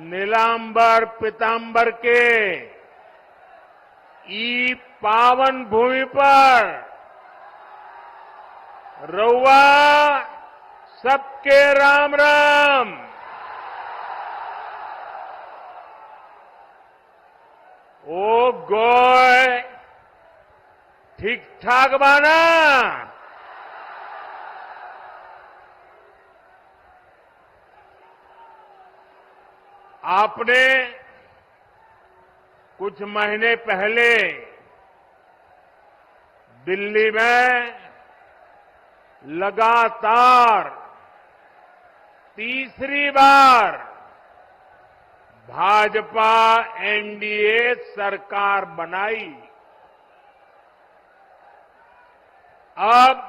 नीलांबर पीतांबर के ई पावन भूमि पर रउआ सबके राम राम। ओ गोय ठीक ठाक बाना? आपने कुछ महीने पहले दिल्ली में लगातार तीसरी बार भाजपा एनडीए सरकार बनाई। अब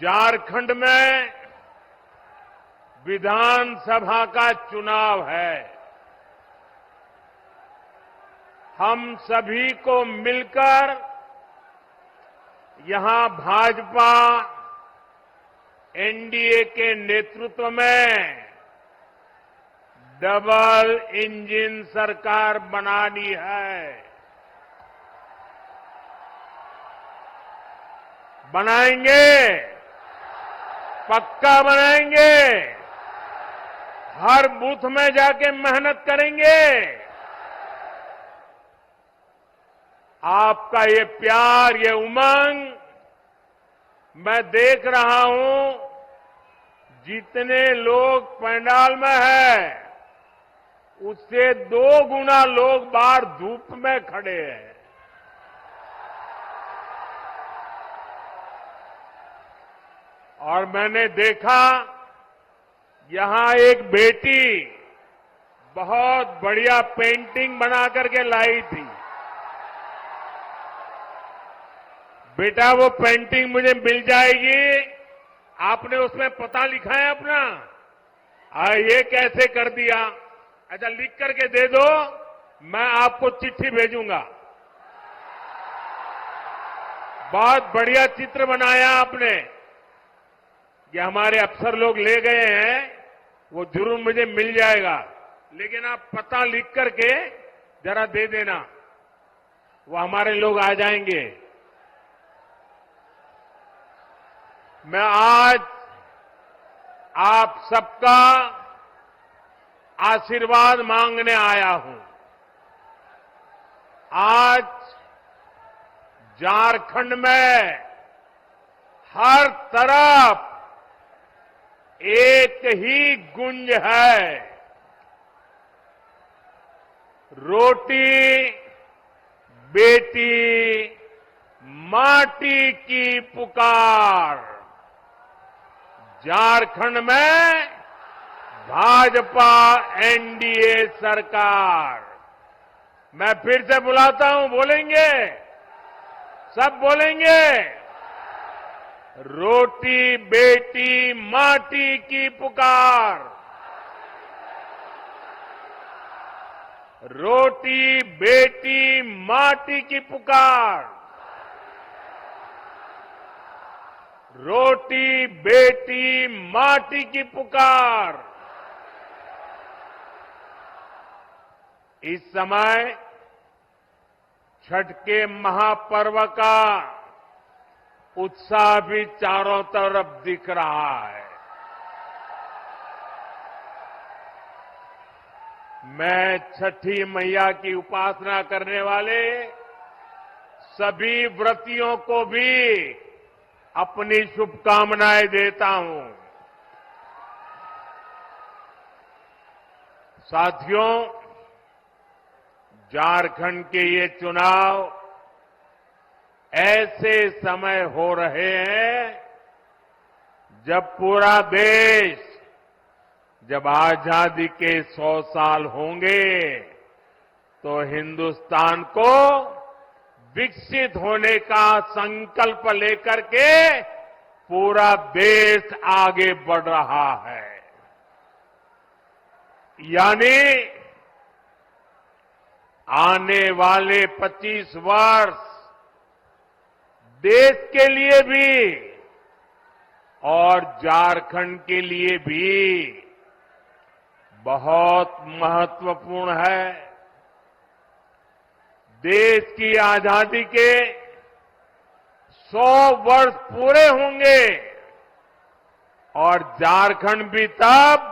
झारखंड में विधानसभा का चुनाव है। हम सभी को मिलकर यहां भाजपा एनडीए के नेतृत्व में डबल इंजन सरकार बनानी है। बनाएंगे, पक्का बनाएंगे। हर बूथ में जाके मेहनत करेंगे। आपका ये प्यार, ये उमंग मैं देख रहा हूं। जितने लोग पंडाल में हैं, उससे 2 गुना लोग बाहर धूप में खड़े हैं। और मैंने देखा यहां एक बेटी बहुत बढ़िया पेंटिंग बना करके लाई थी। बेटा वो पेंटिंग मुझे मिल जाएगी? आपने उसमें पता लिखा है अपना? ये कैसे कर दिया? अच्छा, लिख करके दे दो, मैं आपको चिट्ठी भेजूंगा। बहुत बढ़िया चित्र बनाया आपने। ये हमारे अफसर लोग ले गए हैं, वो जरूर मुझे मिल जाएगा, लेकिन आप पता लिख करके जरा दे देना, वो हमारे लोग आ जाएंगे। मैं आज आप सबका आशीर्वाद मांगने आया हूं। आज झारखंड में हर तरफ एक ही गुंज है, रोटी बेटी माटी की पुकार। झारखंड में भाजपा एनडीए सरकार। मैं फिर से बुलाता हूं, बोलेंगे? सब बोलेंगे? रोटी बेटी माटी की पुकार। रोटी बेटी माटी की पुकार। रोटी बेटी माटी की पुकार। इस समय छठ के महापर्व का उत्साह भी चारों तरफ दिख रहा है। मैं छठी मैया की उपासना करने वाले सभी व्रतियों को भी अपनी शुभकामनाएं देता हूं। साथियों, झारखंड के ये चुनाव ऐसे समय हो रहे हैं जब पूरा देश, जब आजादी के 100 साल होंगे तो हिंदुस्तान को विकसित होने का संकल्प लेकर के पूरा देश आगे बढ़ रहा है। यानी आने वाले 25 वर्ष देश के लिए भी और झारखंड के लिए भी बहुत महत्वपूर्ण है। देश की आजादी के 100 वर्ष पूरे होंगे और झारखंड भी तब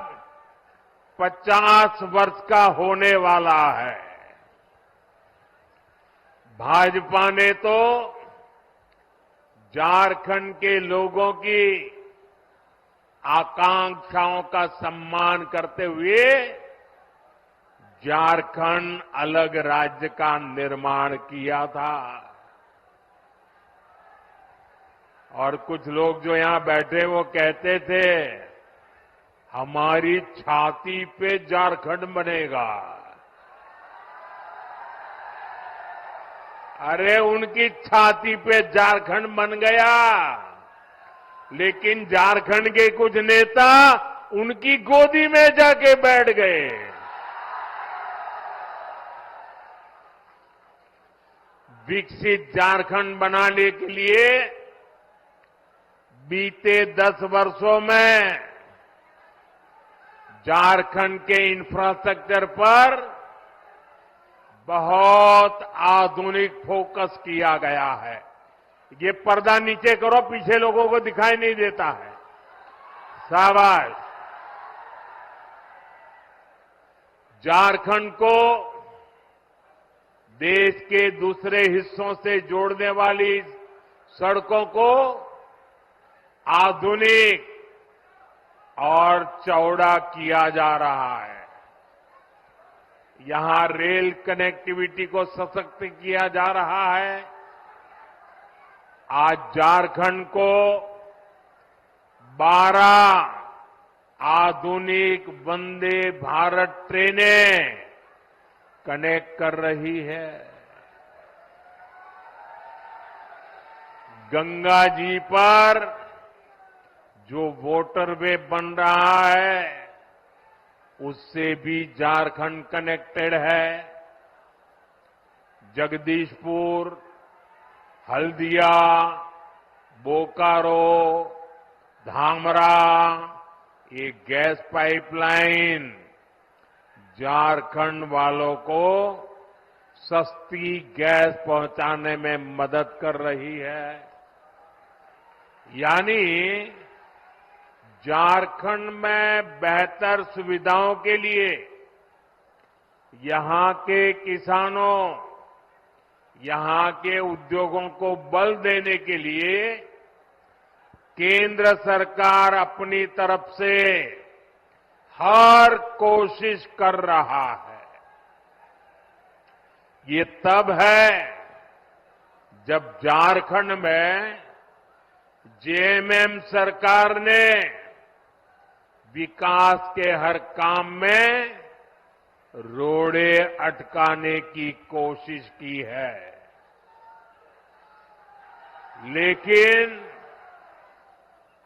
50 वर्ष का होने वाला है। भाजपा ने तो झारखंड के लोगों की आकांक्षाओं का सम्मान करते हुए झारखंड अलग राज्य का निर्माण किया था। और कुछ लोग जो यहां बैठे वो कहते थे हमारी छाती पे झारखंड बनेगा। अरे उनकी छाती पे झारखंड बन गया, लेकिन झारखंड के कुछ नेता उनकी गोदी में जाके बैठ गए। विकसित झारखंड बनाने के लिए बीते 10 वर्षों में झारखंड के इंफ्रास्ट्रक्चर पर बहुत आधुनिक फोकस किया गया है। ये पर्दा नीचे करो, पीछे लोगों को दिखाई नहीं देता है। शाबाश। झारखंड को देश के दूसरे हिस्सों से जोड़ने वाली सड़कों को आधुनिक और चौड़ा किया जा रहा है। यहां रेल कनेक्टिविटी को सशक्त किया जा रहा है। आज झारखंड को 12 आधुनिक वंदे भारत ट्रेनें कनेक्ट कर रही है। गंगा जी पर जो वाटरवे बन रहा है उससे भी झारखंड कनेक्टेड है। जगदीशपुर, हल्दिया, बोकारो, धामरा, ये गैस पाइपलाइन झारखंड वालों को सस्ती गैस पहुंचाने में मदद कर रही है। यानी झारखंड में बेहतर सुविधाओं के लिए यहां के किसानों, यहां के उद्योगों को बल देने के लिए केंद्र सरकार अपनी तरफ से हर कोशिश कर रहा है। ये तब है जब झारखंड में जेएमएम सरकार ने विकास के हर काम में रोड़े अटकाने की कोशिश की है। लेकिन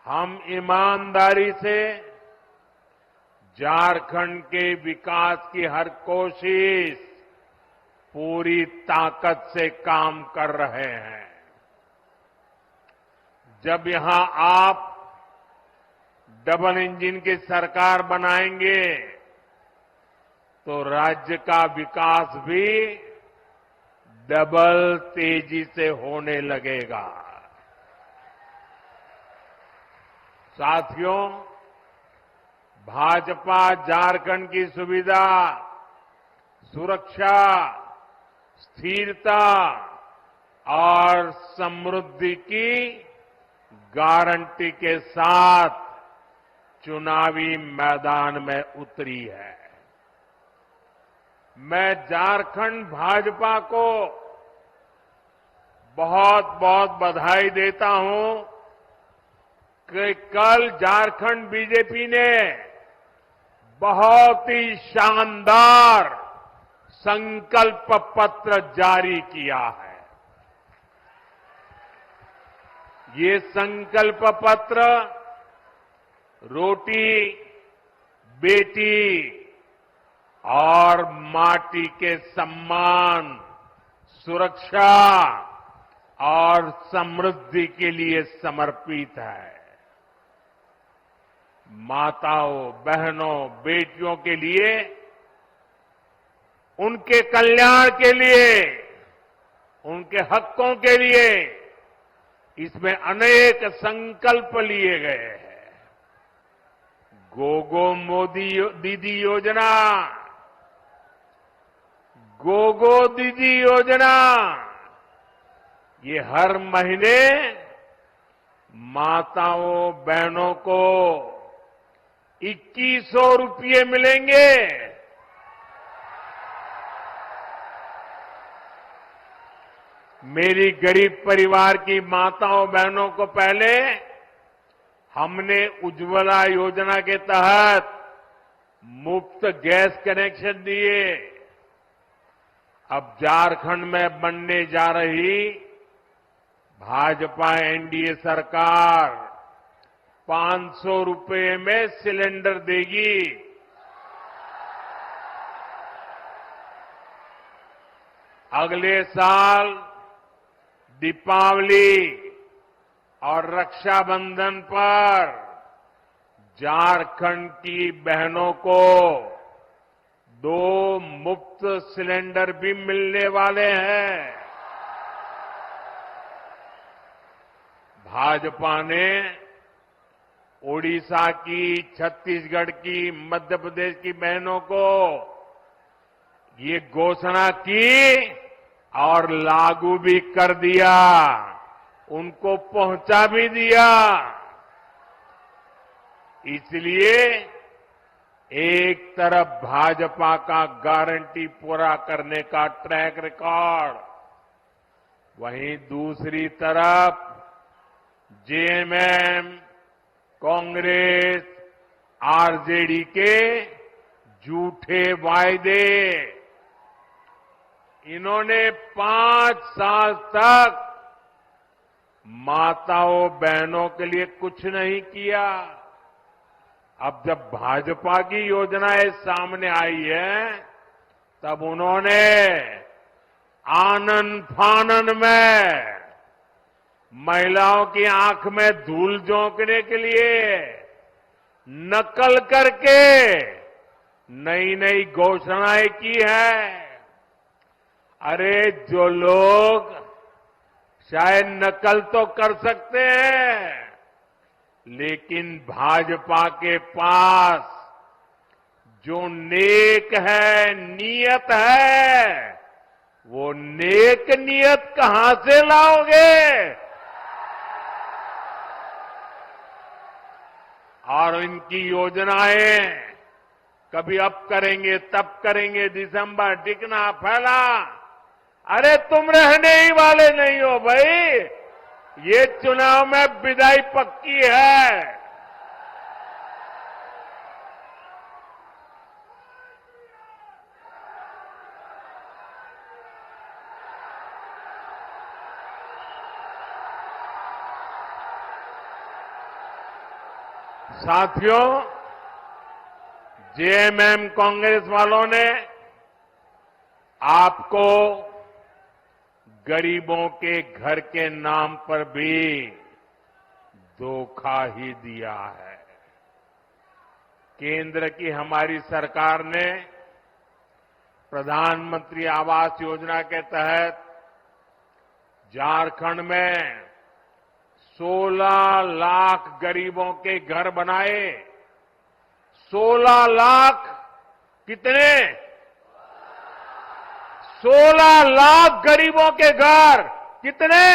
हम ईमानदारी से झारखंड के विकास की हर कोशिश पूरी ताकत से काम कर रहे हैं। जब यहां आप डबल इंजन की सरकार बनाएंगे तो राज्य का विकास भी डबल तेजी से होने लगेगा। साथियों, भाजपा झारखंड की सुविधा, सुरक्षा, स्थिरता और समृद्धि की गारंटी के साथ चुनावी मैदान में उतरी है। मैं झारखंड भाजपा को बहुत बहुत बधाई देता हूं कि कल झारखंड बीजेपी ने बहुत ही शानदार संकल्प पत्र जारी किया है। ये संकल्प पत्र रोटी, बेटी और माटी के सम्मान, सुरक्षा और समृद्धि के लिए समर्पित है। माताओं, बहनों, बेटियों के लिए, उनके कल्याण के लिए, उनके हकों के लिए इसमें अनेक संकल्प लिए गए हैं। गोगो मोदी दीदी योजना, गोगो दीदी योजना, ये हर महीने माताओं, बहनों को 2100 रुपये मिलेंगे। मेरी गरीब परिवार की माताओं, बहनों को पहले हमने उज्ज्वला योजना के तहत मुफ्त गैस कनेक्शन दिए। अब झारखंड में बनने जा रही भाजपा एनडीए सरकार 500 रुपये में सिलेंडर देगी। अगले साल दीपावली और रक्षाबंधन पर झारखंड की बहनों को 2 मुफ्त सिलेंडर भी मिलने वाले हैं। भाजपा ने ओडिशा की, छत्तीसगढ़ की, मध्य प्रदेश की बहनों को ये घोषणा की और लागू भी कर दिया, उनको पहुंचा भी दिया। इसलिए एक तरफ भाजपा का गारंटी पूरा करने का ट्रैक रिकॉर्ड, वहीं दूसरी तरफ जेएमएम, कांग्रेस, आरजेडी के झूठे वायदे। इन्होंने 5 साल तक माताओं, बहनों के लिए कुछ नहीं किया। अब जब भाजपा की योजनाएं सामने आई है, तब उन्होंने आनन फानन में महिलाओं की आंख में धूल झोंकने के लिए नकल करके नई नई घोषणाएं की है। अरे जो लोग शायद नकल तो कर सकते हैं, लेकिन भाजपा के पास जो नेक है, नियत है, वो नेक नियत कहां से लाओगे? और इनकी योजनाएं कभी अब करेंगे, तब करेंगे, दिसंबर टिकना फैला। अरे तुम रहने ही वाले नहीं हो भाई, ये चुनाव में विदाई पक्की है। साथियों, जेएमएम कांग्रेस वालों ने आपको गरीबों के घर के नाम पर भी धोखा ही दिया है। केंद्र की हमारी सरकार ने प्रधानमंत्री आवास योजना के तहत झारखंड में 16 लाख गरीबों के घर बनाए। 16 लाख कितने? 16 लाख गरीबों के घर कितने?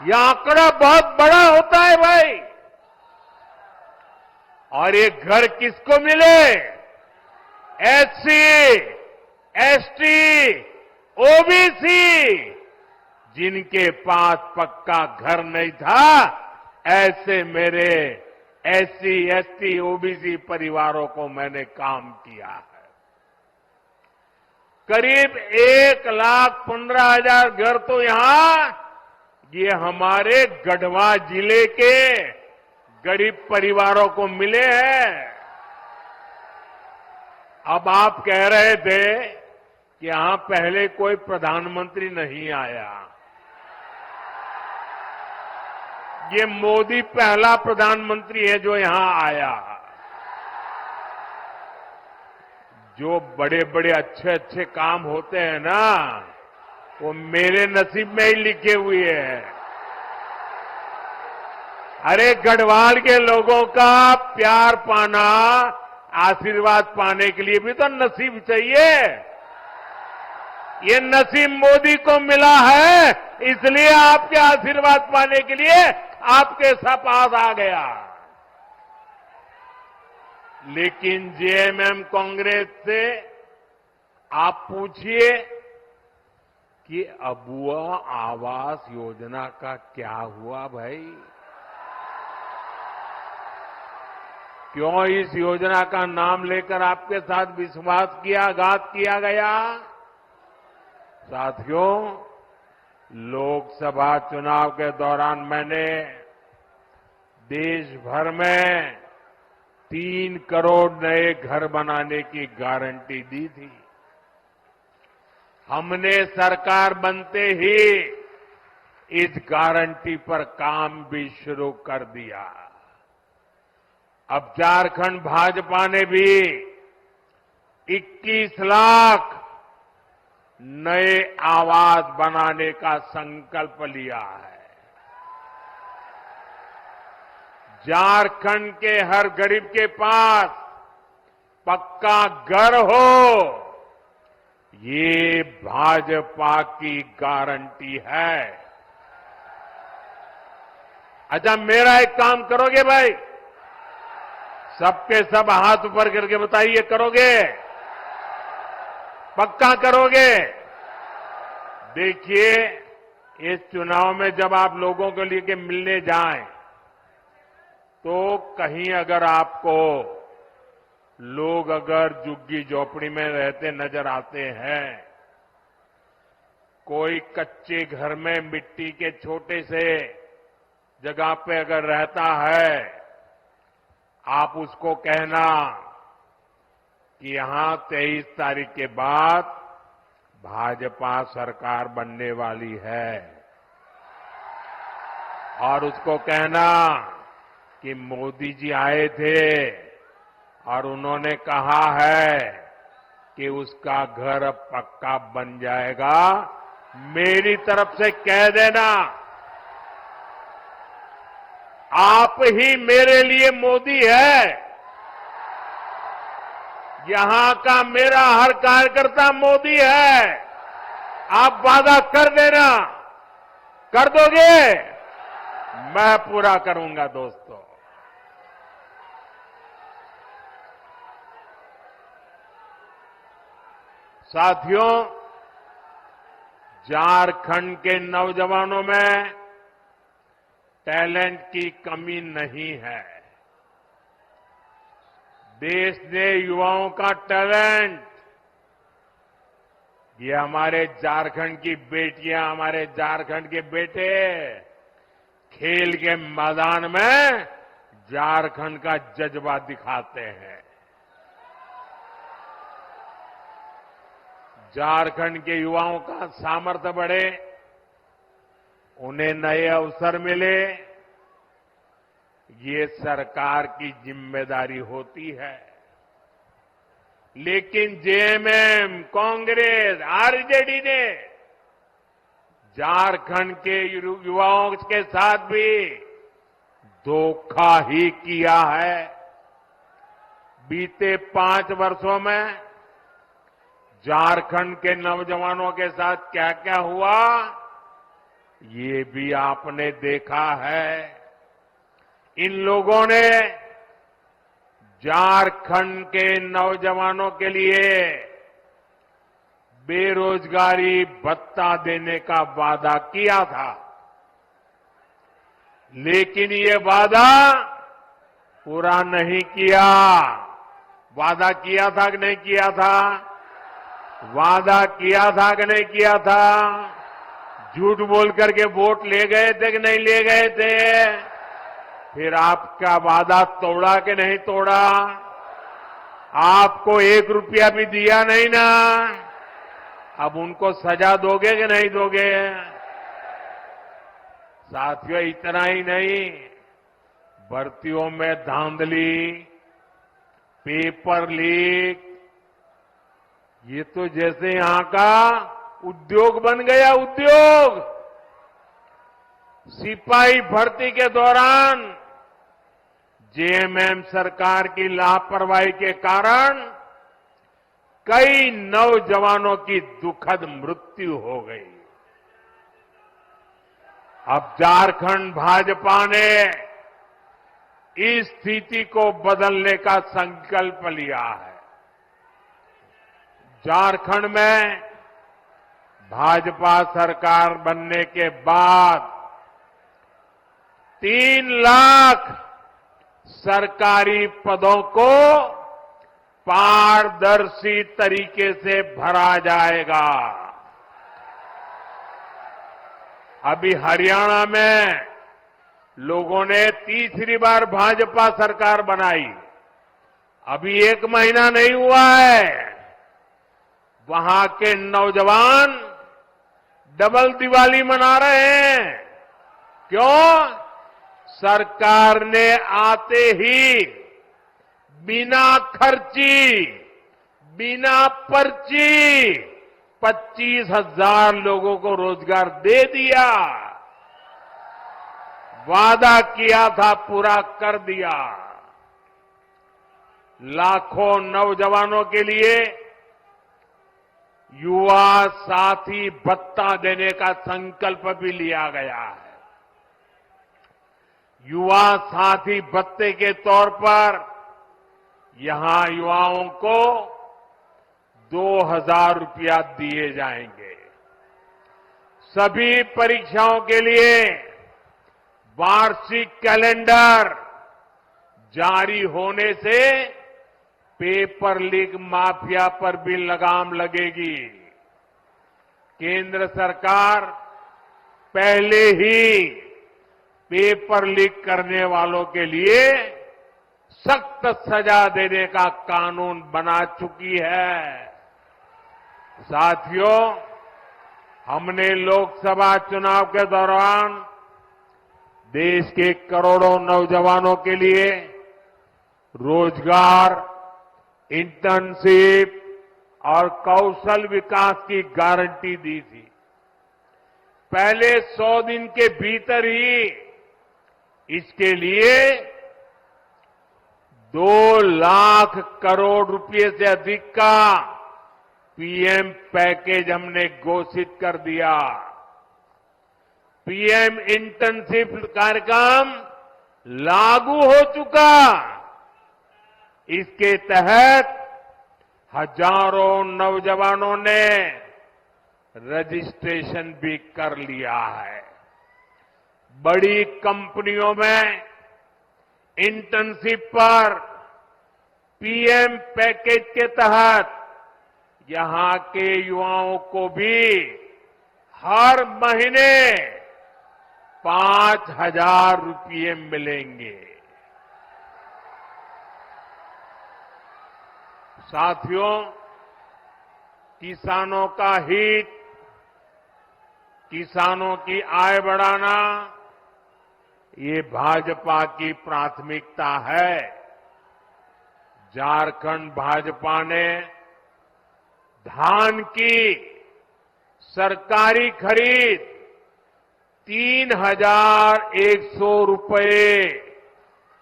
यह आंकड़ा बहुत बड़ा होता है भाई। और ये घर किसको मिले? एससी, एसटी, ओबीसी, जिनके पास पक्का घर नहीं था, ऐसे मेरे एससी, एसटी, ओबीसी परिवारों को मैंने काम किया है। करीब 1,15,000 घर तो यहां ये हमारे गढ़वा जिले के गरीब परिवारों को मिले हैं। अब आप कह रहे थे कि यहां पहले कोई प्रधानमंत्री नहीं आया। ये मोदी पहला प्रधानमंत्री है जो यहां आया। जो बड़े बड़े अच्छे अच्छे काम होते हैं ना, वो मेरे नसीब में ही लिखे हुए हैं। अरे गढ़वाल के लोगों का प्यार पाना, आशीर्वाद पाने के लिए भी तो नसीब चाहिए। ये नसीब मोदी को मिला है, इसलिए आपके आशीर्वाद पाने के लिए आपके पास आ गया। लेकिन जेएमएम कांग्रेस से आप पूछिए कि अबुआ आवास योजना का क्या हुआ भाई? क्यों इस योजना का नाम लेकर आपके साथ विश्वासघात किया गया? साथियों, लोकसभा चुनाव के दौरान मैंने देश भर में 3 करोड़ नए घर बनाने की गारंटी दी थी। हमने सरकार बनते ही इस गारंटी पर काम भी शुरू कर दिया। अब झारखंड भाजपा ने भी 21 लाख नए आवास बनाने का संकल्प लिया है। झारखंड के हर गरीब के पास पक्का घर हो, ये भाजपा की गारंटी है। अच्छा, मेरा एक काम करोगे भाई? सबके सब हाथ ऊपर करके बताइए, करोगे? पक्का करोगे? देखिए, इस चुनाव में जब आप लोगों के लिए मिलने जाएं, तो कहीं अगर आपको लोग अगर झुग्गी झोपड़ी में रहते नजर आते हैं, कोई कच्चे घर में मिट्टी के छोटे से जगह पे अगर रहता है, आप उसको कहना कि यहां 23 तारीख के बाद भाजपा सरकार बनने वाली है, और उसको कहना कि मोदी जी आए थे और उन्होंने कहा है कि उसका घर अब पक्का बन जाएगा। मेरी तरफ से कह देना, आप ही मेरे लिए मोदी है। यहां का मेरा हर कार्यकर्ता मोदी है। आप वादा कर देना, कर दोगे? मैं पूरा करूंगा दोस्तों। साथियों, झारखंड के नौजवानों में टैलेंट की कमी नहीं है। देश ने युवाओं का टैलेंट, ये हमारे झारखंड की बेटियां, हमारे झारखंड के बेटे खेल के मैदान में झारखंड का जज्बा दिखाते हैं। झारखंड के युवाओं का सामर्थ्य बढ़े, उन्हें नए अवसर मिले, ये सरकार की जिम्मेदारी होती है। लेकिन जेएमएम, कांग्रेस, आरजेडी ने झारखंड के युवाओं के साथ भी धोखा ही किया है। बीते 5 वर्षों में झारखंड के नौजवानों के साथ क्या क्या हुआ, ये भी आपने देखा है। इन लोगों ने झारखंड के नौजवानों के लिए बेरोजगारी भत्ता देने का वादा किया था, लेकिन ये वादा पूरा नहीं किया। वादा किया था कि नहीं किया था? वादा किया था कि नहीं किया था? झूठ बोल करके वोट ले गए थे कि नहीं ले गए थे? फिर आपका वादा तोड़ा कि नहीं तोड़ा? आपको 1 रुपया भी दिया नहीं ना? अब उनको सजा दोगे कि नहीं दोगे? साथियों, इतना ही नहीं, भर्तियों में धांधली, पेपर लीक, ये तो जैसे यहां का उद्योग बन गया, उद्योग। सिपाही भर्ती के दौरान जेएमएम सरकार की लापरवाही के कारण कई नौजवानों की दुखद मृत्यु हो गई। अब झारखंड भाजपा ने इस स्थिति को बदलने का संकल्प लिया है। झारखंड में भाजपा सरकार बनने के बाद 3 लाख सरकारी पदों को पारदर्शी तरीके से भरा जाएगा। अभी हरियाणा में लोगों ने तीसरी बार भाजपा सरकार बनाई, अभी 1 महीना नहीं हुआ है, वहां के नौजवान डबल दिवाली मना रहे हैं। क्यों? सरकार ने आते ही बिना खर्ची, बिना पर्ची 25,000 लोगों को रोजगार दे दिया। वादा किया था, पूरा कर दिया। लाखों नौजवानों के लिए युवा साथी भत्ता देने का संकल्प भी लिया गया है। युवा साथी भत्ते के तौर पर यहां युवाओं को 2,000 रुपया दिए जाएंगे। सभी परीक्षाओं के लिए वार्षिक कैलेंडर जारी होने से पेपर लीक माफिया पर भी लगाम लगेगी। केंद्र सरकार पहले ही पेपर लीक करने वालों के लिए सख्त सजा देने का कानून बना चुकी है। साथियों, हमने लोकसभा चुनाव के दौरान देश के करोड़ों नौजवानों के लिए रोजगार, इंटर्नशिप और कौशल विकास की गारंटी दी थी। पहले 100 दिन के भीतर ही इसके लिए 2 लाख करोड़ रुपए से अधिक का पीएम पैकेज हमने घोषित कर दिया। पीएम इंटर्नशिप कार्यक्रम लागू हो चुका। इसके तहत हजारों नौजवानों ने रजिस्ट्रेशन भी कर लिया है। बड़ी कंपनियों में इंटर्नशिप पर पीएम पैकेज के तहत यहां के युवाओं को भी हर महीने 5,000 रुपये मिलेंगे। साथियों, किसानों का हित, किसानों की आय बढ़ाना, ये भाजपा की प्राथमिकता है। झारखंड भाजपा ने धान की सरकारी खरीद 3,100 रुपये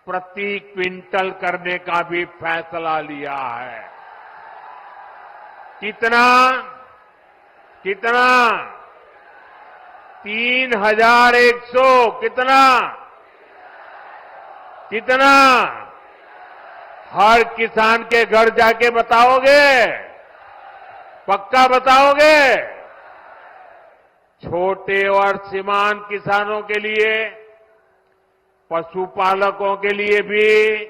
प्रति क्विंटल करने का भी फैसला लिया है। कितना? 3,100। कितना? हर किसान के घर जाके बताओगे? पक्का बताओगे? छोटे और सीमांत किसानों के लिए, पशुपालकों के लिए भी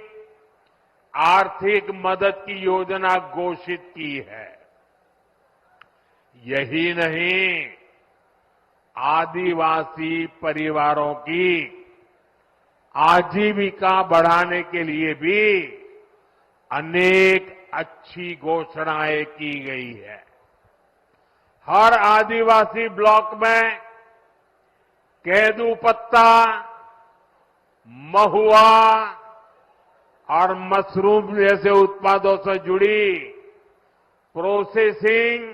आर्थिक मदद की योजना घोषित की है। यही नहीं, आदिवासी परिवारों की आजीविका बढ़ाने के लिए भी अनेक अच्छी घोषणाएं की गई है। हर आदिवासी ब्लॉक में केदू पत्ता, महुआ और मशरूम जैसे उत्पादों से जुड़ी प्रोसेसिंग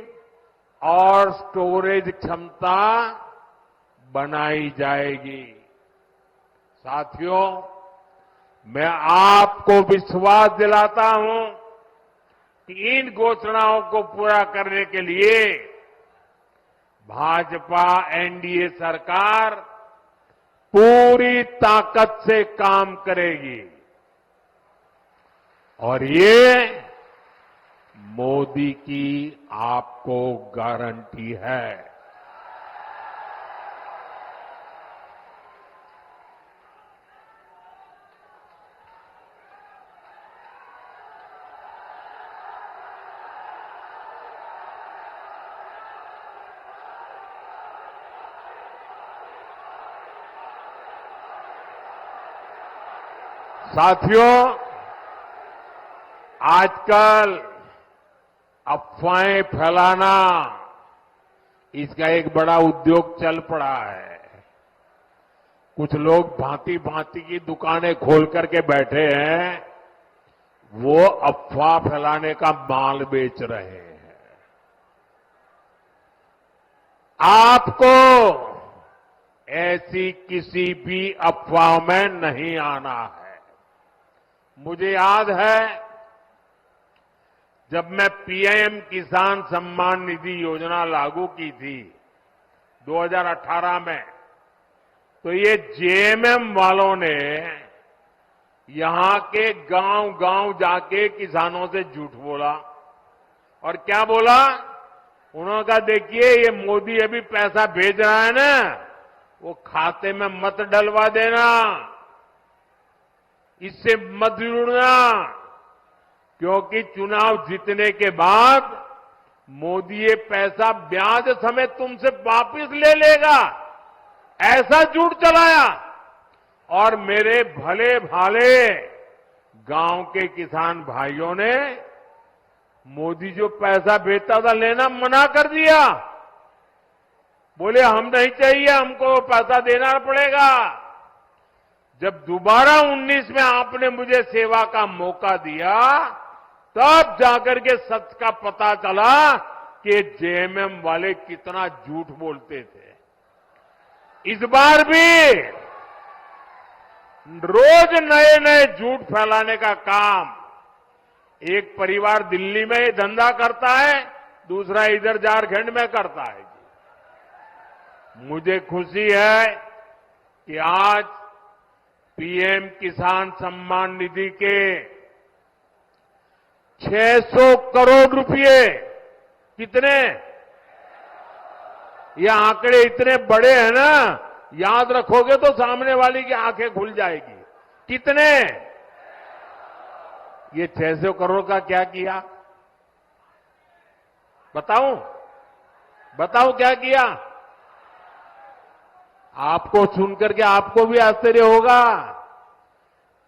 और स्टोरेज क्षमता बनाई जाएगी। साथियों, मैं आपको विश्वास दिलाता हूं कि इन घोषणाओं को पूरा करने के लिए भाजपा एनडीए सरकार पूरी ताकत से काम करेगी और ये मोदी की आपको गारंटी है। साथियों, आजकल अफवाहें फैलाना इसका एक बड़ा उद्योग चल पड़ा है। कुछ लोग भांति भांति की दुकानें खोल करके बैठे हैं, वो अफवाह फैलाने का माल बेच रहे हैं। आपको ऐसी किसी भी अफवाह में नहीं आना है। मुझे याद है जब मैं पीएम किसान सम्मान निधि योजना लागू की थी 2018 में, तो ये जेएमएम वालों ने यहां के गांव-गांव जाके किसानों से झूठ बोला। और क्या बोला? उन्होंने कहा, देखिए ये मोदी अभी पैसा भेज रहा है ना, वो खाते में मत डलवा देना, इससे मत जुड़ना, क्योंकि चुनाव जीतने के बाद मोदी ये पैसा ब्याज समेत तुमसे वापस ले लेगा, ऐसा झूठ चलाया। और मेरे भले भाले गांव के किसान भाइयों ने मोदी जो पैसा भेजता था लेना मना कर दिया। बोले हम नहीं चाहिए, हमको पैसा देना पड़ेगा। जब दोबारा 19 में आपने मुझे सेवा का मौका दिया, तब जाकर के सच का पता चला कि जेएमएम वाले कितना झूठ बोलते थे। इस बार भी रोज नए नए झूठ फैलाने का काम एक परिवार दिल्ली में धंधा करता है, दूसरा इधर झारखंड में करता है। मुझे खुशी है कि आज पीएम किसान सम्मान निधि के 600 करोड़ रुपए, कितने? ये आंकड़े इतने बड़े हैं ना, याद रखोगे तो सामने वाली की आंखें खुल जाएगी। कितने? ये 600 करोड़ का क्या किया? बताऊं क्या किया? आपको सुनकर के आपको भी आश्चर्य होगा।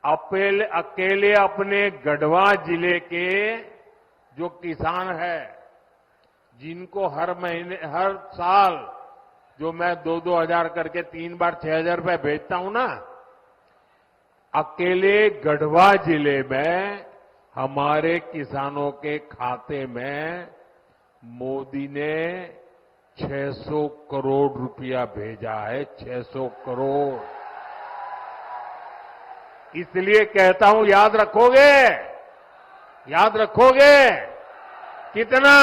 अकेले अपने गढ़वा जिले के जो किसान है, जिनको हर साल जो मैं 2-2 हजार करके 3 बार 6,000 रुपए भेजता हूं ना, अकेले गढ़वा जिले में हमारे किसानों के खाते में मोदी ने 600 करोड़ रुपया भेजा है। 600 करोड़। इसलिए कहता हूं, याद रखोगे? याद रखोगे? कितना?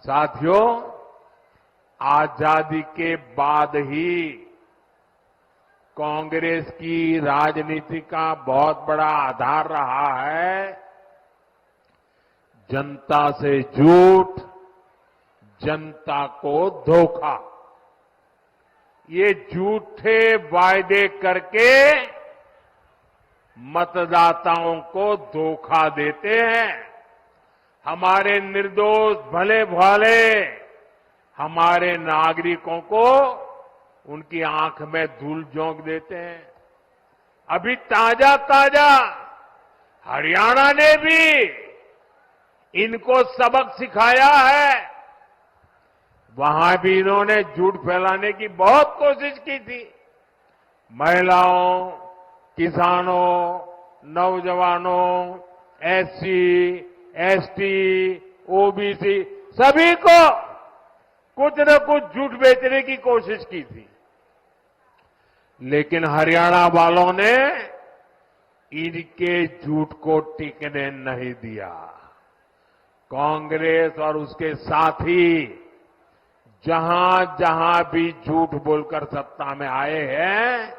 साथियों, आजादी के बाद ही कांग्रेस की राजनीति का बहुत बड़ा आधार रहा है जनता से झूठ, जनता को धोखा। ये झूठे वायदे करके मतदाताओं को धोखा देते हैं। हमारे निर्दोष भले भाले हमारे नागरिकों को उनकी आंख में धूल झोंक देते हैं। अभी ताजा हरियाणा ने भी इनको सबक सिखाया है। वहां भी इन्होंने झूठ फैलाने की बहुत कोशिश की थी। महिलाओं, किसानों, नौजवानों, एससी, एसटी, ओबीसी सभी को कुछ न कुछ झूठ बेचने की कोशिश की थी। लेकिन हरियाणा वालों ने इनके झूठ को टिकने नहीं दिया। कांग्रेस और उसके साथी जहां जहां भी झूठ बोलकर सत्ता में आए हैं,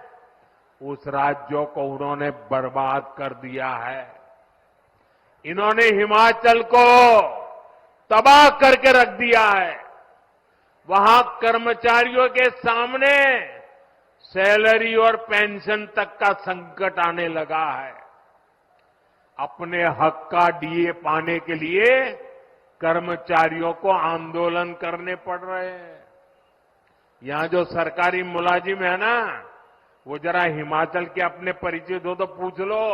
उस राज्यों को उन्होंने बर्बाद कर दिया है। इन्होंने हिमाचल को तबाह करके रख दिया है। वहां कर्मचारियों के सामने सैलरी और पेंशन तक का संकट आने लगा है। अपने हक का डीए पाने के लिए कर्मचारियों को आंदोलन करने पड़ रहे हैं। यहां जो सरकारी मुलाजिम है ना, वो जरा हिमाचल के अपने परिचित हो तो पूछ लो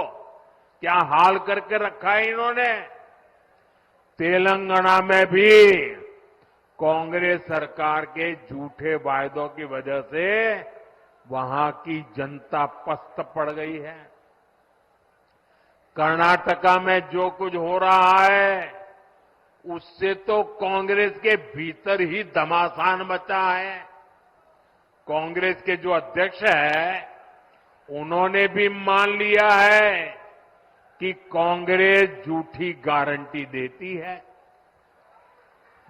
क्या हाल करके रखा है इन्होंने। तेलंगाना में भी कांग्रेस सरकार के झूठे वायदों की वजह से वहां की जनता पस्त पड़ गई है। कर्नाटका में जो कुछ हो रहा है उससे तो कांग्रेस के भीतर ही घमासान मचा है। कांग्रेस के जो अध्यक्ष है उन्होंने भी मान लिया है कि कांग्रेस झूठी गारंटी देती है।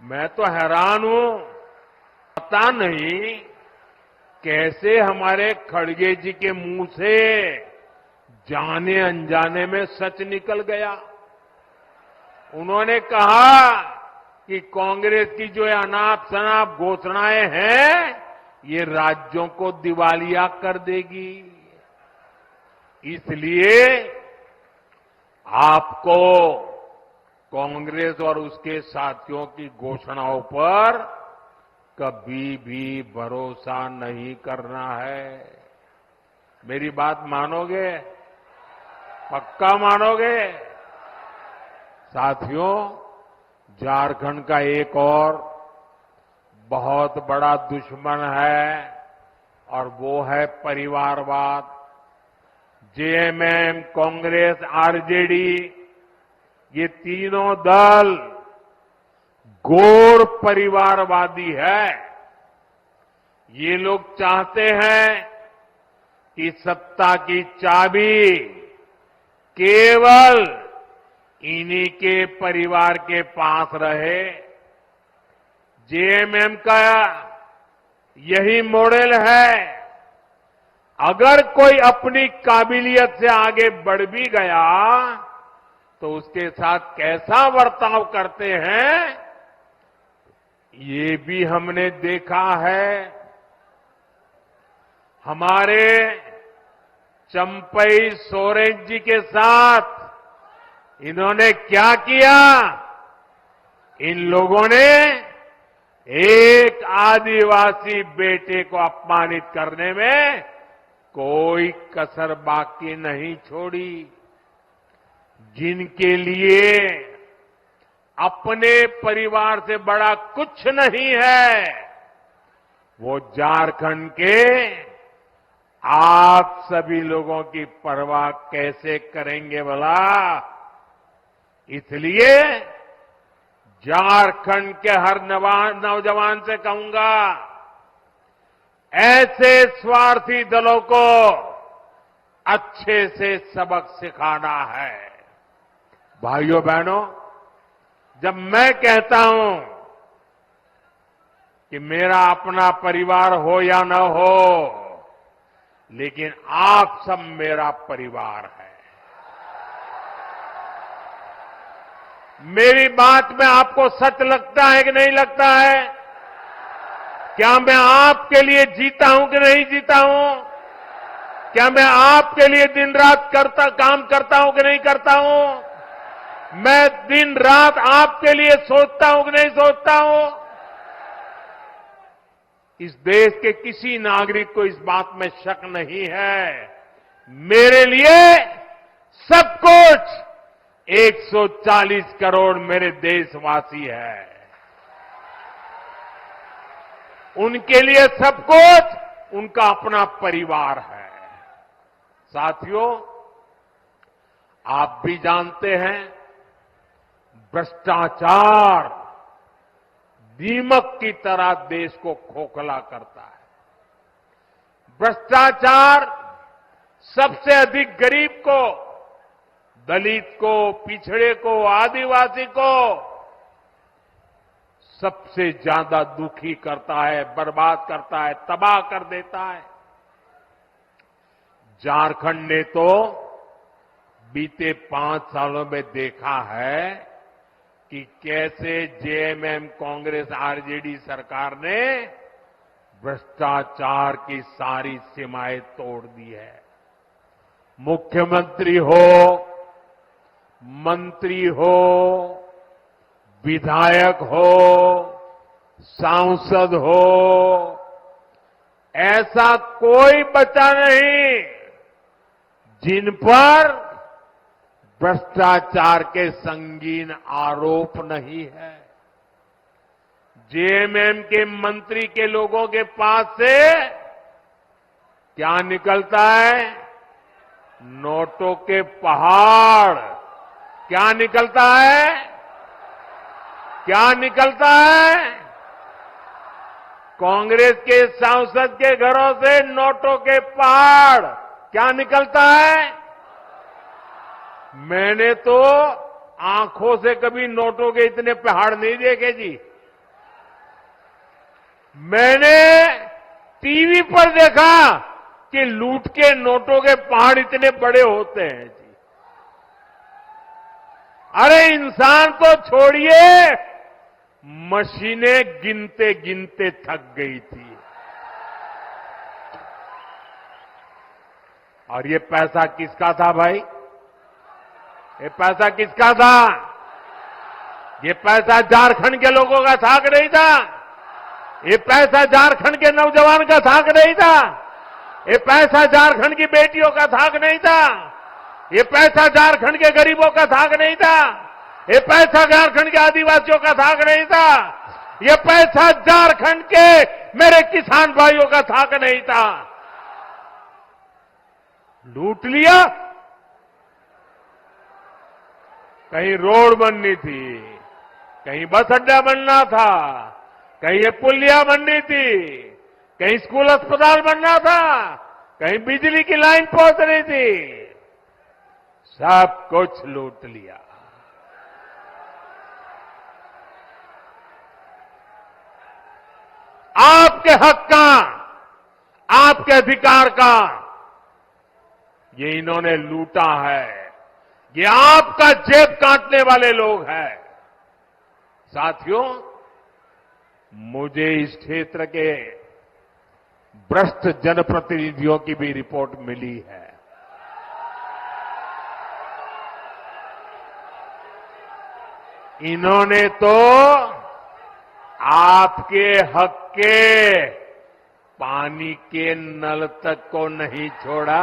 मैं तो हैरान हूं, पता नहीं कैसे हमारे खड़गे जी के मुंह से जाने अनजाने में सच निकल गया। उन्होंने कहा कि कांग्रेस की जो अनाप शनाप घोषणाएं हैं ये राज्यों को दिवालिया कर देगी। इसलिए आपको कांग्रेस और उसके साथियों की घोषणाओं पर कभी भी भरोसा नहीं करना है। मेरी बात मानोगे? पक्का मानोगे? साथियों, झारखंड का एक और बहुत बड़ा दुश्मन है और वो है परिवारवाद। जेएमएम, कांग्रेस, आरजेडी ये तीनों दल घोर परिवारवादी है। ये लोग चाहते हैं कि सत्ता की चाबी केवल इन्हीं के परिवार के पास रहे। जेएमएम का यही मॉडल है। अगर कोई अपनी काबिलियत से आगे बढ़ भी गया तो उसके साथ कैसा बर्ताव करते हैं ये भी हमने देखा है। हमारे चंपई सोरेन जी के साथ इन्होंने क्या किया? इन लोगों ने एक आदिवासी बेटे को अपमानित करने में कोई कसर बाकी नहीं छोड़ी। जिनके लिए अपने परिवार से बड़ा कुछ नहीं है, वो झारखंड के आप सभी लोगों की परवाह कैसे करेंगे भला? इसलिए झारखंड के हर नौजवान से कहूंगा, ऐसे स्वार्थी दलों को अच्छे से सबक सिखाना है। भाइयों बहनों, जब मैं कहता हूं कि मेरा अपना परिवार हो या न हो, लेकिन आप सब मेरा परिवार है। मेरी बात में आपको सच लगता है कि नहीं लगता है? क्या मैं आपके लिए जीता हूं कि नहीं जीता हूं? क्या मैं आपके लिए दिन रात काम करता हूं कि नहीं करता हूं? मैं दिन रात आपके लिए सोचता हूं कि नहीं सोचता हूं? इस देश के किसी नागरिक को इस बात में शक नहीं है। मेरे लिए सब कुछ 140 करोड़ मेरे देशवासी है। उनके लिए सब कुछ उनका अपना परिवार है। साथियों, आप भी जानते हैं, भ्रष्टाचार दीमक की तरह देश को खोखला करता है। भ्रष्टाचार सबसे अधिक गरीब को, दलित को, पिछड़े को, आदिवासी को सबसे ज्यादा दुखी करता है, बर्बाद करता है, तबाह कर देता है। झारखंड ने तो बीते 5 सालों में देखा है कि कैसे जेएमएम, कांग्रेस, आरजेडी सरकार ने भ्रष्टाचार की सारी सीमाएं तोड़ दी है। मुख्यमंत्री हो, मंत्री हो, विधायक हो, सांसद हो, ऐसा कोई बचा नहीं जिन पर भ्रष्टाचार के संगीन आरोप नहीं है। जेएमएम के मंत्री के लोगों के पास से क्या निकलता है? नोटों के पहाड़। क्या निकलता है? क्या निकलता है? कांग्रेस के सांसद के घरों से नोटों के पहाड़। क्या निकलता है? मैंने तो आंखों से कभी नोटों के इतने पहाड़ नहीं देखे जी। मैंने टीवी पर देखा कि लूट के नोटों के पहाड़ इतने बड़े होते हैं जी। अरे इंसान तो छोड़िए, मशीनें गिनते गिनते थक गई थी। और ये पैसा किसका था भाई? ये पैसा किसका था? ये पैसा झारखंड के लोगों का था कि नहीं था? ये पैसा झारखंड के नौजवान का था कि नहीं था? ये पैसा झारखंड की बेटियों का था कि नहीं था? ये पैसा झारखंड के गरीबों का था कि नहीं था? ये पैसा झारखंड के आदिवासियों का था कि नहीं था? ये पैसा झारखंड के मेरे किसान भाइयों का था कि नहीं था? लूट लिया। कहीं रोड बननी थी, कहीं बस अड्डा बनना था, कहीं ये पुलिया बननी थी, कहीं स्कूल अस्पताल बनना था, कहीं बिजली की लाइन पहुंच रही थी। सब कुछ लूट लिया। आपके हक का, आपके अधिकार का ये इन्होंने लूटा है। ये आपका जेब काटने वाले लोग हैं। साथियों, मुझे इस क्षेत्र के भ्रष्ट जनप्रतिनिधियों की भी रिपोर्ट मिली है। इन्होंने तो आपके हक के पानी के नल तक को नहीं छोड़ा।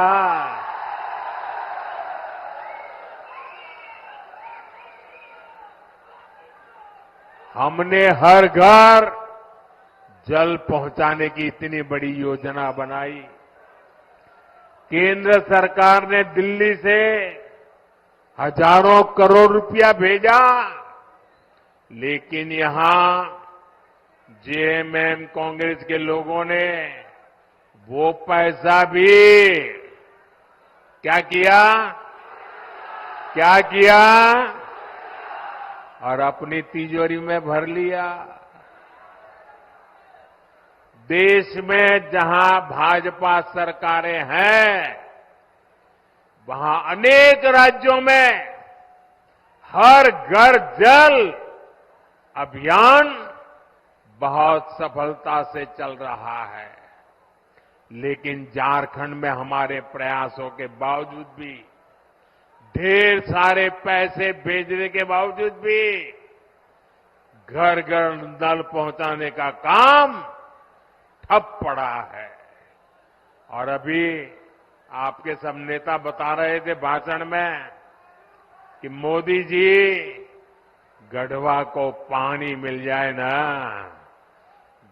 हमने हर घर जल पहुंचाने की इतनी बड़ी योजना बनाई। केंद्र सरकार ने दिल्ली से हजारों करोड़ रुपया भेजा, लेकिन यहां जेएमएम कांग्रेस के लोगों ने वो पैसा भी क्या किया? क्या किया? और अपनी तिजोरी में भर लिया। देश में जहां भाजपा सरकारें हैं, वहां अनेक राज्यों में हर घर जल अभियान बहुत सफलता से चल रहा है। लेकिन झारखंड में हमारे प्रयासों के बावजूद भी, ढेर सारे पैसे भेजने के बावजूद भी घर घर नल पहुंचाने का काम ठप पड़ा है। और अभी आपके सब नेता बता रहे थे भाषण में कि मोदी जी, गढ़वा को पानी मिल जाए ना,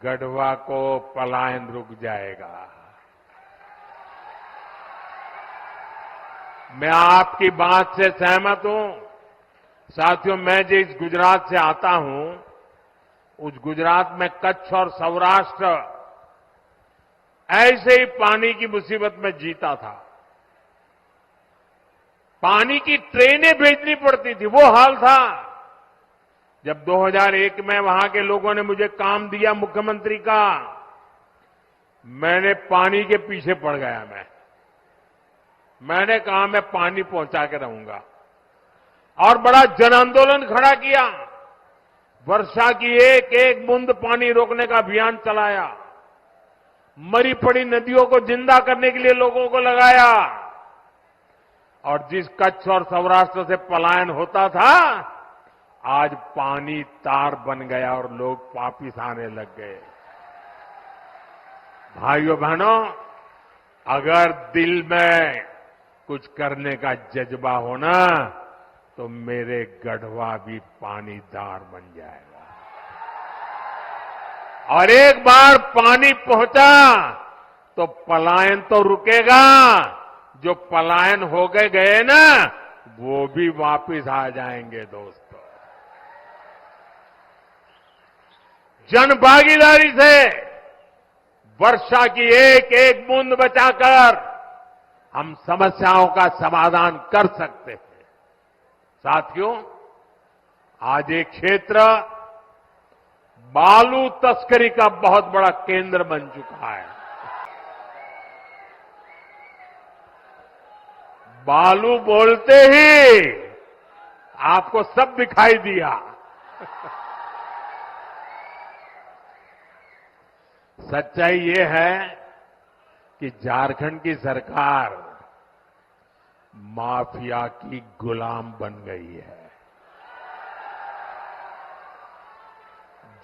गढ़वा को पलायन रुक जाएगा। मैं आपकी बात से सहमत हूं। साथियों, मैं जिस गुजरात से आता हूं, उस गुजरात में कच्छ और सौराष्ट्र ऐसे ही पानी की मुसीबत में जीता था। पानी की ट्रेनें भेजनी पड़ती थी, वो हाल था। जब 2001 में वहां के लोगों ने मुझे काम दिया मुख्यमंत्री का, मैंने पानी के पीछे पड़ गया। मैंने कहा मैं पानी पहुंचा के रहूंगा और बड़ा जन आंदोलन खड़ा किया। वर्षा की एक एक बूंद पानी रोकने का अभियान चलाया। मरी पड़ी नदियों को जिंदा करने के लिए लोगों को लगाया। और जिस कच्छ और सौराष्ट्र से पलायन होता था, आज पानी तार बन गया और लोग वापिस आने लग गए। भाइयों बहनों, अगर दिल में कुछ करने का जज्बा हो ना, तो मेरे गढ़वा भी पानीदार बन जाएगा। और एक बार पानी पहुंचा तो पलायन तो रुकेगा। जो पलायन हो गए ना, वो भी वापिस आ जाएंगे। दोस्तों, जन भागीदारी से वर्षा की एक एक बूंद बचाकर हम समस्याओं का समाधान कर सकते हैं। साथियों, आज एक क्षेत्र बालू तस्करी का बहुत बड़ा केंद्र बन चुका है। बालू बोलते ही आपको सब दिखाई दिया। सच्चाई ये है कि झारखंड की सरकार माफिया की गुलाम बन गई है।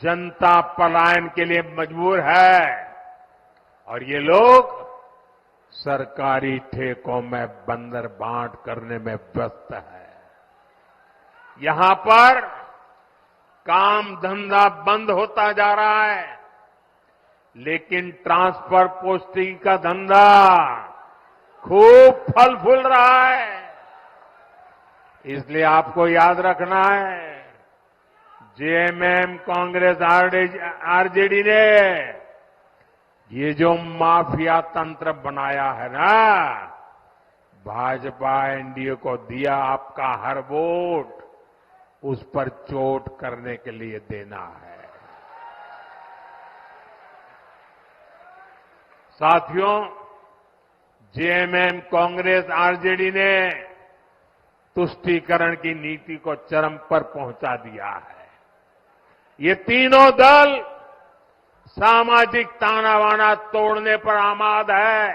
जनता पलायन के लिए मजबूर है और ये लोग सरकारी ठेकों में बंदर बांट करने में व्यस्त है। यहां पर काम धंधा बंद होता जा रहा है, लेकिन ट्रांसफर पोस्टिंग का धंधा खूब फल फूल रहा है। इसलिए आपको याद रखना है, जेएमएम, कांग्रेस, आरजेडी ने ये जो माफिया तंत्र बनाया है ना, भाजपा एनडीए को दिया आपका हर वोट उस पर चोट करने के लिए देना है। साथियों, जेएमएम, कांग्रेस, आरजेडी ने तुष्टीकरण की नीति को चरम पर पहुंचा दिया है। ये तीनों दल सामाजिक तानावाना तोड़ने पर आमाद है।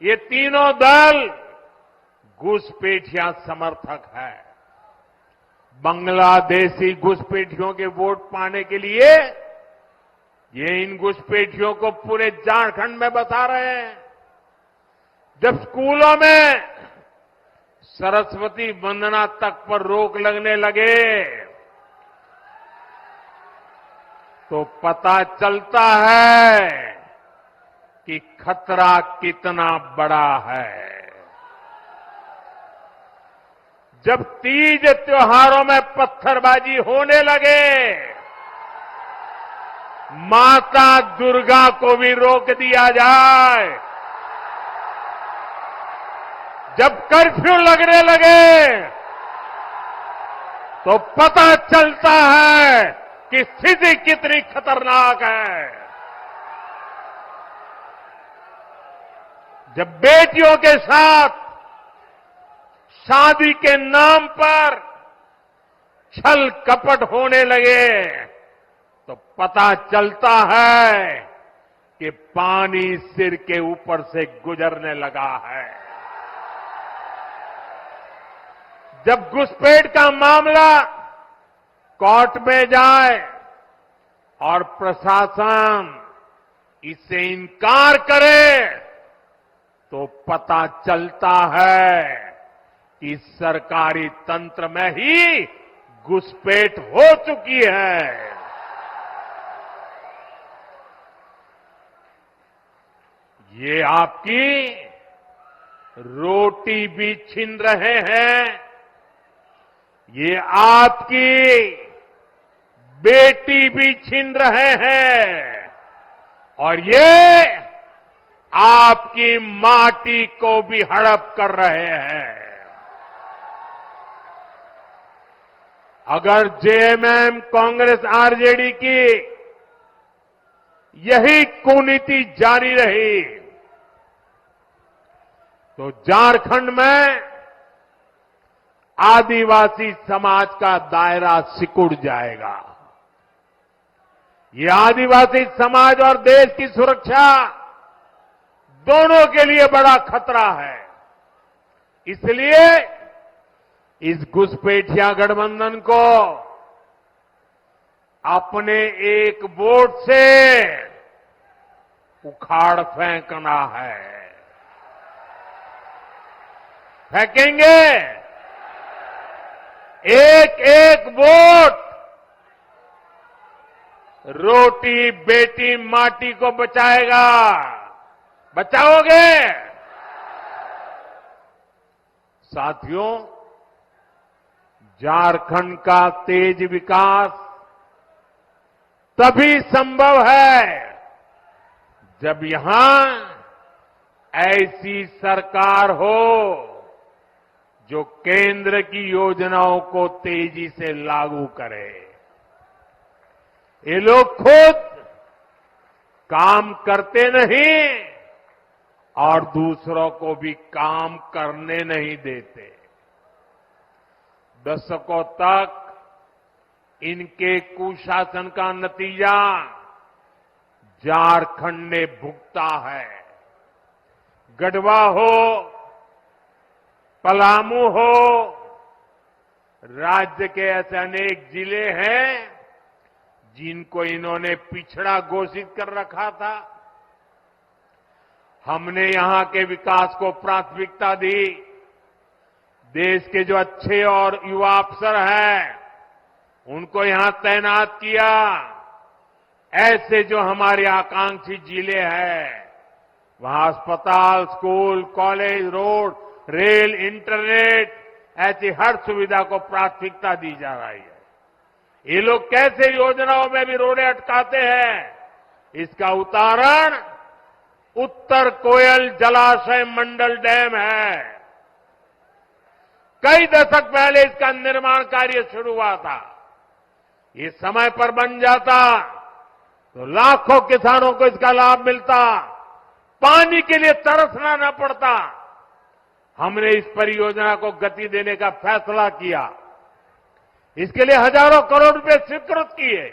ये तीनों दल घुसपैठिया समर्थक है। बांग्लादेशी घुसपैठियों के वोट पाने के लिए ये इन घुसपैठियों को पूरे झारखंड में बसा रहे हैं। जब स्कूलों में सरस्वती वंदना तक पर रोक लगने लगे तो पता चलता है कि खतरा कितना बड़ा है। जब तीज त्योहारों में पत्थरबाजी होने लगे, माता दुर्गा को भी रोक दिया जाए। जब कर्फ्यू लगने लगे तो पता चलता है कि स्थिति कितनी खतरनाक है। जब बेटियों के साथ शादी के नाम पर छल कपट होने लगे तो पता चलता है कि पानी सिर के ऊपर से गुजरने लगा है। जब घुसपैठ का मामला कोर्ट में जाए और प्रशासन इससे इनकार करे तो पता चलता है कि सरकारी तंत्र में ही घुसपैठ हो चुकी है। ये आपकी रोटी भी छीन रहे हैं, ये आपकी बेटी भी छीन रहे हैं और ये आपकी माटी को भी हड़प कर रहे हैं। अगर जेएमएम, कांग्रेस, आरजेडी की यही कुनीति जारी रही तो झारखंड में आदिवासी समाज का दायरा सिकुड़ जाएगा। ये आदिवासी समाज और देश की सुरक्षा दोनों के लिए बड़ा खतरा है। इसलिए इस घुसपैठिया गठबंधन को अपने एक वोट से उखाड़ फेंकना है। फेंकेंगे। एक एक वोट रोटी बेटी माटी को बचाएगा। बचाओगे? साथियों, झारखंड का तेज विकास तभी संभव है जब यहां ऐसी सरकार हो जो केंद्र की योजनाओं को तेजी से लागू करे। ये लोग खुद काम करते नहीं और दूसरों को भी काम करने नहीं देते। दशकों तक इनके कुशासन का नतीजा झारखंड ने भुगता है। गढ़वा हो, पलामू हो, राज्य के ऐसे अनेक जिले हैं जिनको इन्होंने पिछड़ा घोषित कर रखा था। हमने यहां के विकास को प्राथमिकता दी। देश के जो अच्छे और युवा अफसर हैं उनको यहां तैनात किया। ऐसे जो हमारे आकांक्षी जिले हैं वहां अस्पताल, school, college, road, rail, internet ऐसी हर सुविधा को प्राथमिकता दी जा रही है। ये लोग कैसे योजनाओं में भी रोड़े अटकाते हैं, इसका उदाहरण उत्तर कोयल जलाशय मंडल डैम है। कई दशक पहले इसका निर्माण कार्य शुरू हुआ था। ये समय पर बन जाता तो लाखों किसानों को इसका लाभ मिलता, पानी के लिए तरसना न पड़ता। हमने इस परियोजना को गति देने का फैसला किया। इसके लिए हजारों करोड़ रुपए स्वीकृत किए।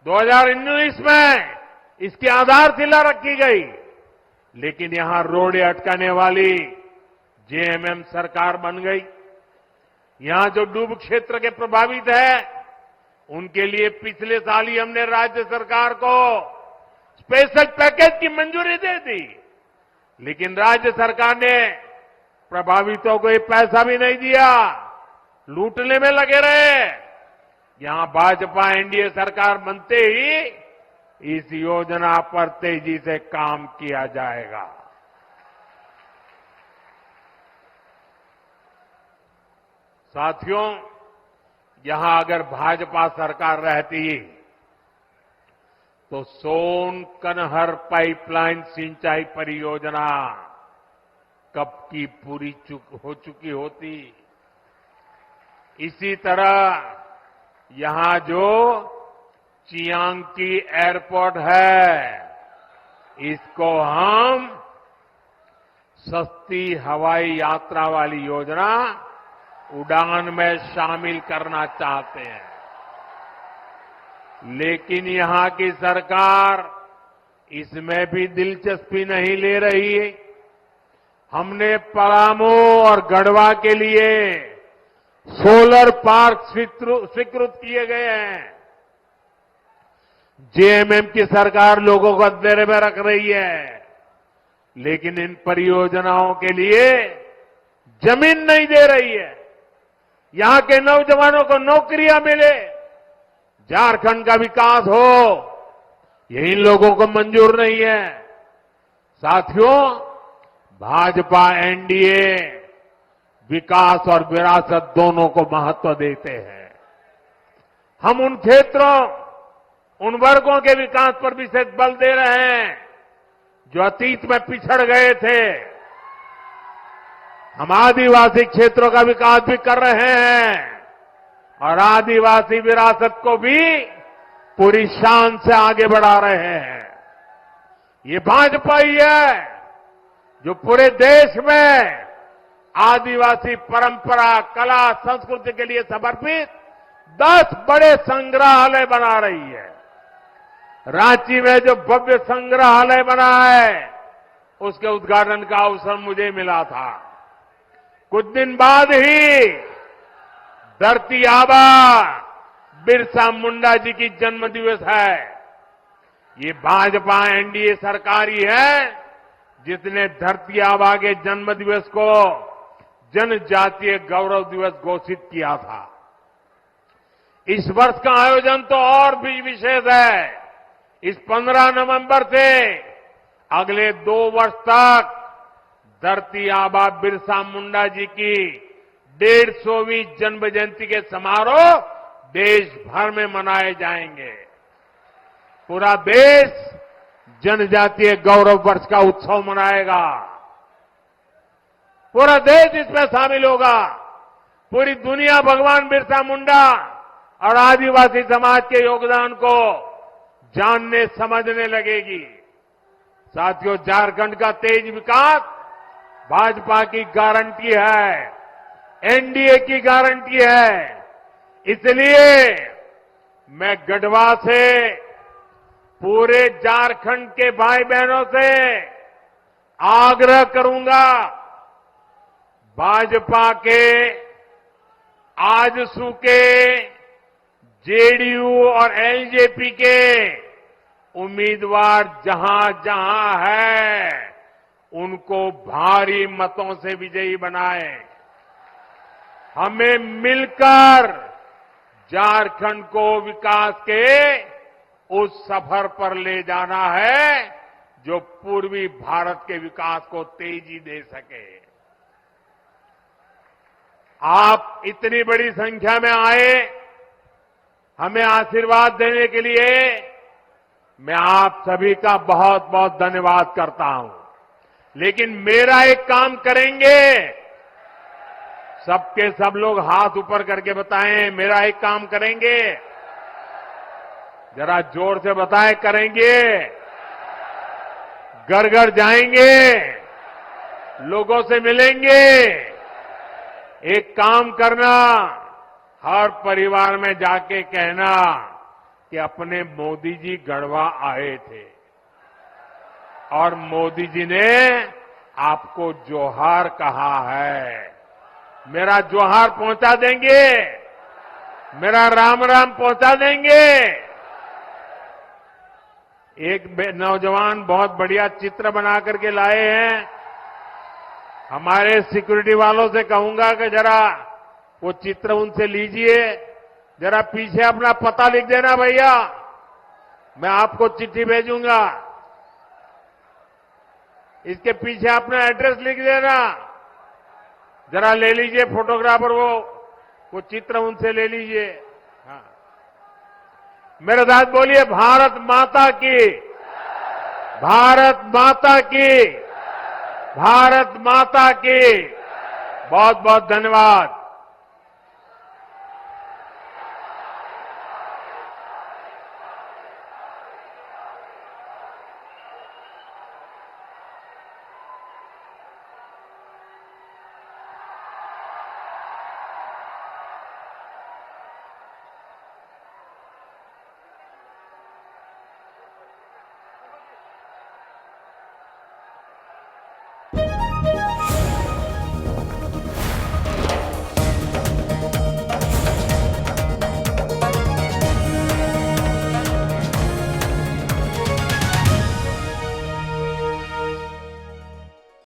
2019 में इसकी आधारशिला रखी गई, लेकिन यहां रोड़े अटकाने वाली जेएमएम सरकार बन गई। यहां जो डूब क्षेत्र के प्रभावित है उनके लिए पिछले साल ही हमने राज्य सरकार को स्पेशल पैकेज की मंजूरी दे दी, लेकिन राज्य सरकार ने प्रभावितों को ये पैसा भी नहीं दिया, लूटने में लगे रहे। यहां भाजपा एनडीए सरकार बनते ही इस योजना पर तेजी से काम किया जाएगा। साथियों, यहां अगर भाजपा सरकार रहती तो सोन कनहर पाइपलाइन सिंचाई परियोजना कब की पूरी हो चुकी होती। इसी तरह यहां जो चियांकी एयरपोर्ट है, इसको हम सस्ती हवाई यात्रा वाली योजना उड़ान में शामिल करना चाहते हैं, लेकिन यहां की सरकार इसमें भी दिलचस्पी नहीं ले रही है। हमने पलामू और गढ़वा के लिए सोलर पार्क स्वीकृत किए गए हैं। जेएमएम की सरकार लोगों को अंधेरे में रख रही है, लेकिन इन परियोजनाओं के लिए जमीन नहीं दे रही है। यहां के नौजवानों को नौकरियां मिले, झारखंड का विकास हो, ये इन लोगों को मंजूर नहीं है। साथियों, भाजपा एनडीए विकास और विरासत दोनों को महत्व देते हैं। हम उन क्षेत्रों, उन वर्गों के विकास पर विशेष बल दे रहे हैं जो अतीत में पिछड़ गए थे। हम आदिवासी क्षेत्रों का विकास भी कर रहे हैं और आदिवासी विरासत को भी पूरी शान से आगे बढ़ा रहे हैं। ये भाजपा ही है जो पूरे देश में आदिवासी परंपरा, कला, संस्कृति के लिए समर्पित 10 बड़े संग्रहालय बना रही है। रांची में जो भव्य संग्रहालय बना है, उसके उद्घाटन का अवसर मुझे मिला था। कुछ दिन बाद ही धरती आबा बिरसा मुंडा जी की जन्म दिवस है। ये भाजपा एनडीए सरकार ही है जिसने धरती आबा के जन्म दिवस को जनजातीय गौरव दिवस घोषित किया था। इस वर्ष का आयोजन तो और भी विशेष है। इस 15 नवंबर से अगले 2 वर्ष तक धरती आबा बिरसा मुंडा जी की 150वीं जन्म जयंती के समारोह देश भर में मनाए जाएंगे। पूरा देश जनजातीय गौरव वर्ष का उत्सव मनाएगा। पूरा देश इसमें शामिल होगा। पूरी दुनिया भगवान बिरसा मुंडा और आदिवासी समाज के योगदान को जानने समझने लगेगी। साथियों, झारखंड का तेज विकास भाजपा की गारंटी है, एनडीए की गारंटी है। इसलिए मैं गढ़वा से पूरे झारखंड के भाई बहनों से आग्रह करूंगा, भाजपा के आजसू के जेडीयू और एलजेपी के उम्मीदवार जहां जहां है, उनको भारी मतों से विजयी बनाएं। हमें मिलकर झारखंड को विकास के उस सफर पर ले जाना है जो पूर्वी भारत के विकास को तेजी दे सके। आप इतनी बड़ी संख्या में आए, हमें आशीर्वाद देने के लिए मैं आप सभी का बहुत बहुत धन्यवाद करता हूं। लेकिन मेरा एक काम करेंगे, सबके सब लोग हाथ ऊपर करके बताएं, मेरा एक काम करेंगे। जरा जोर से बताएं, करेंगे। घर घर जाएंगे, लोगों से मिलेंगे। एक काम करना, हर परिवार में जाके कहना कि अपने मोदी जी गढ़वा आए थे और मोदी जी ने आपको जोहार कहा है। मेरा जोहार पहुंचा देंगे, मेरा राम राम पहुंचा देंगे। एक नौजवान बहुत बढ़िया चित्र बना करके लाए हैं। हमारे सिक्योरिटी वालों से कहूंगा कि जरा वो चित्र उनसे लीजिए, जरा पीछे अपना पता लिख देना भैया, मैं आपको चिट्ठी भेजूंगा। इसके पीछे अपना एड्रेस लिख देना, जरा ले लीजिए फोटोग्राफर, वो चित्र उनसे ले लीजिए। हाँ, मेरे साथ बोलिए, भारत माता की, भारत माता की, भारत माता की। बहुत बहुत धन्यवाद।